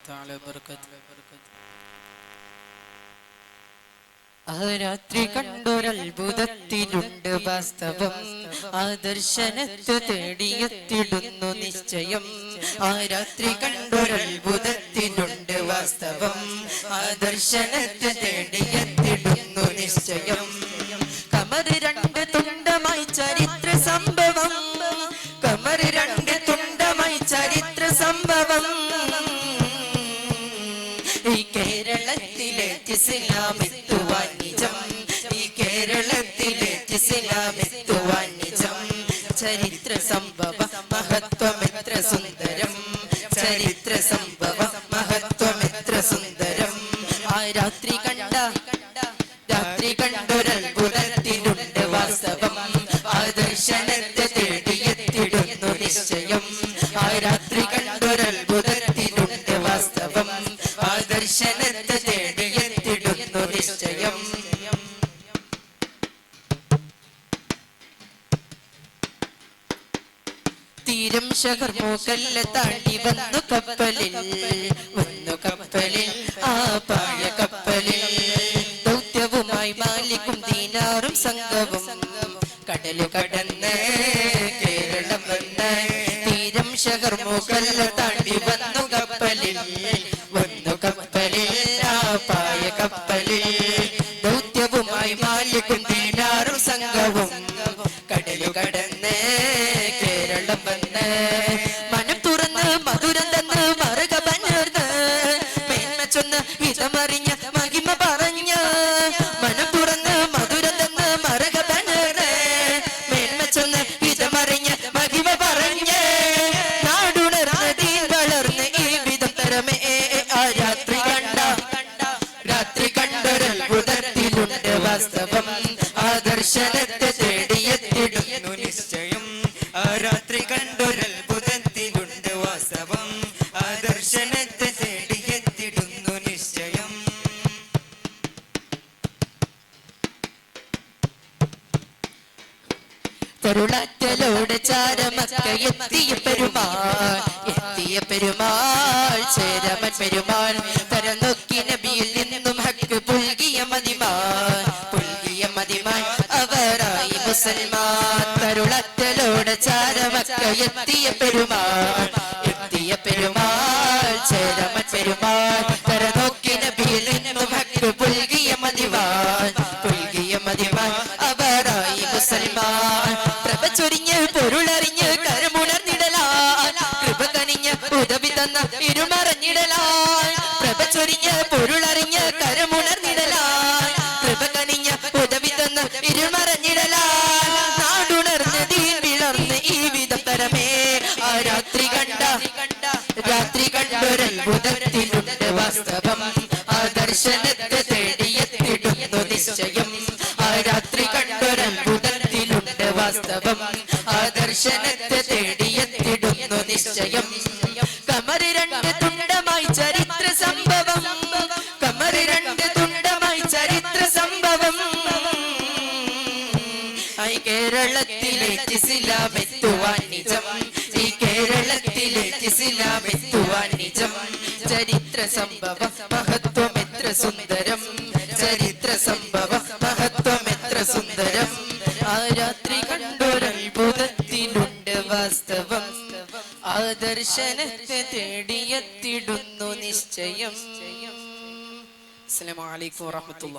തആല വബറകാതുഹു. ആ രാത്രി കണ്ടൊരത്ഭുതത്തിലുണ്ട് വാസ്തവം, ആ ദർശനത്തെ തേടിയെത്തിടുന്നു നിശ്ചയം. ആ രാത്രി കണ്ടൊരത്ഭുതത്തിലുണ്ട് വാസ്തവം, ആ ദർശനത്തെ തേടിയെത്തിടുന്നു നിശ്ചയം. കമർ രണ്ട് തുണ്ടമായി ചരിത്ര സംഭവം, കമർ രണ്ട് തുണ്ടമായി ചരിത്ര സംഭവം. ഈ കേരളത്തിലെ ഇസ്ലാമെത്തുവാൻ നിജം, ഈ കേരളത്തിലെ ഇസ്ലാമെത്തുവാൻ നിജം. ചരിത്ര സംഭവ മഹത്വമെത്ര സുന്ദരം, ചരിത്ര സംഭവ മഹത്വമെത്ര സുന്ദരം. ആ രാത്രി കണ്ടൊരത്ഭുതത്തിലുണ്ട് വാസ്തവം, ആ ദർശനത്തെ തേടിയെത്തിടുന്നു നിശ്ചയം. ആ രാത്രി കണ്ടൊരത്ഭുതത്തിലുണ്ട് വാസ്തവം, ആ ദർശനത്തെ തേടിയെത്തിടുന്നു നിശ്ചയം. തീരം ശഹർമൂക്കല്ല താണ്ടി വന്നു കപ്പലിൽ, വന്നു കപ്പലിൽ, ആ പായ കപ്പലിൽ. ദൗത്യവുമായി മാലിക്കും ദീനാറും സംഘവും കടല് കടന്ന് കേരളം വന്ന്. തീരം ശഹർമൂക്കല്ല താണ്ടി വന്നു കപ്പലിൽ, വന്നു കപ്പലിൽ, ആ പായ കപ്പലിൽ. ദൗത്യവുമായി മാലിക്കും ദീനാറും സംഘവും കടല് കടന്ന് കേരളം വന്ന്. മനം തുറന്ന് മധുരം തന്ന് മറുക പഞ്ഞർന്ന് മേന്മ ചൊന്ന് ഹിതമറിഞ്ഞ മഹിമ പറഞ്ഞ. മനം തുറന്ന് മധുരം തന്ന് മറുക പഞ്ഞർന്ന് മേന്മ ചൊന്ന് ഹിതമറിഞ്ഞ മഹിമ പറഞ്ഞ്. നാടുണർന്ന് ദീൻ വളർന്ന് ഈ വിധം തരമേ. ആ രാത്രി കണ്ടൊരത്ഭുതത്തിലുണ്ട് വാസ്തവം, ആ ദർശനത്തെ തേടിയെത്തിടുന്നു നിശ്ചയം. ആ രാത്രി കണ്ടൊരത്ഭുതത്തിലുണ്ട് വാസ്തവം, ആ ദർശനത്തെ തേടിയെത്തിടുന്നു നിശ്ചയം. തരുളാറ്റലോട് ചാരമക്ക എത്തിയ പെരുമാൾ, എത്തിയ പെരുമാൾ, ചേരമൻ പെരുമാൾ. തരനൊക്കി നബിയിൽ നിന്നും ഹക്ക് പുൽകിയ മതിമാൻ, പുൽകിയ മതിമാൻ അവരായി മുസൽമാൻ. തരുളാറ്റലോട് ചാരമക്ക എത്തിയ പെരുമാൾ, എത്തിയ പെരുമാൾ, ചേരമൻ പെരുമാൾ. തരനൊക്കി നബിയിൽ നിന്നും ഹക്ക് പുൽകിയ മതിമാൻ, പുൽകിയ മതിമാൻ അവരായി മുസൽമാൻ. പ്രഭ ചൊരിഞ്ഞ് പൊരുളറിഞ്ഞ് കരമുണർന്നിടലാൻ, കൃപ കനിഞ്ഞ് ഉദവി തന്ന ഇരുമറഞ്ഞിടലാൻ. പ്രഭ ചൊരിഞ്ഞ് പൊരുളറിഞ്ഞ് കരമുണർന്നിടലാൻ, കൃപ കനിഞ്ഞ് ഉദവി തന്ന ഇരുമറഞ്ഞിടലാൻ. നാടുണർന്ന് ദീൻ വിളർന്ന് ഈ വിധം തരമേ. ആ രാത്രി കണ്ടൊരത്ഭുതത്തിലുണ്ട് വാസ്തവം, ആ ദർശനത്തെ തേടിയെത്തിടുന്നു നിശ്ചയം. ആ രാത്രി കണ്ടൊരത്ഭുതത്തിലുണ്ട് വാസ്തവം, ആ ദർശനത്തെ തേടിയെത്തിടുന്നു നിശ്ചയം. കമർ രണ്ട് തുണ്ടമായി ചരിത്ര സംഭവം, കമർ രണ്ട് തുണ്ടമായി ചരിത്ര സംഭവം. ഈ കേരളത്തിലെ ഇസ്ലാമെത്തുവാൻ നിജം, ഈ കേരളത്തിലെ ഇസ്ലാമെത്തുവാൻ നിജം. ചരിത്ര സംഭവ മഹത്വമെത്ര സുന്ദരം, ചരിത്ര സംഭവ മഹത്വമെത്ര സുന്ദരം. ആ രാത്രി കണ്ടൊരത്ഭുതത്തിലുണ്ട് വാസ്തവം, ആ ദർശനത്തെ തേടിയെത്തിടുന്നു നിശ്ചയം. അസ്സലാമു അലൈക്കും വറഹ്മത്തുള്ളാഹി.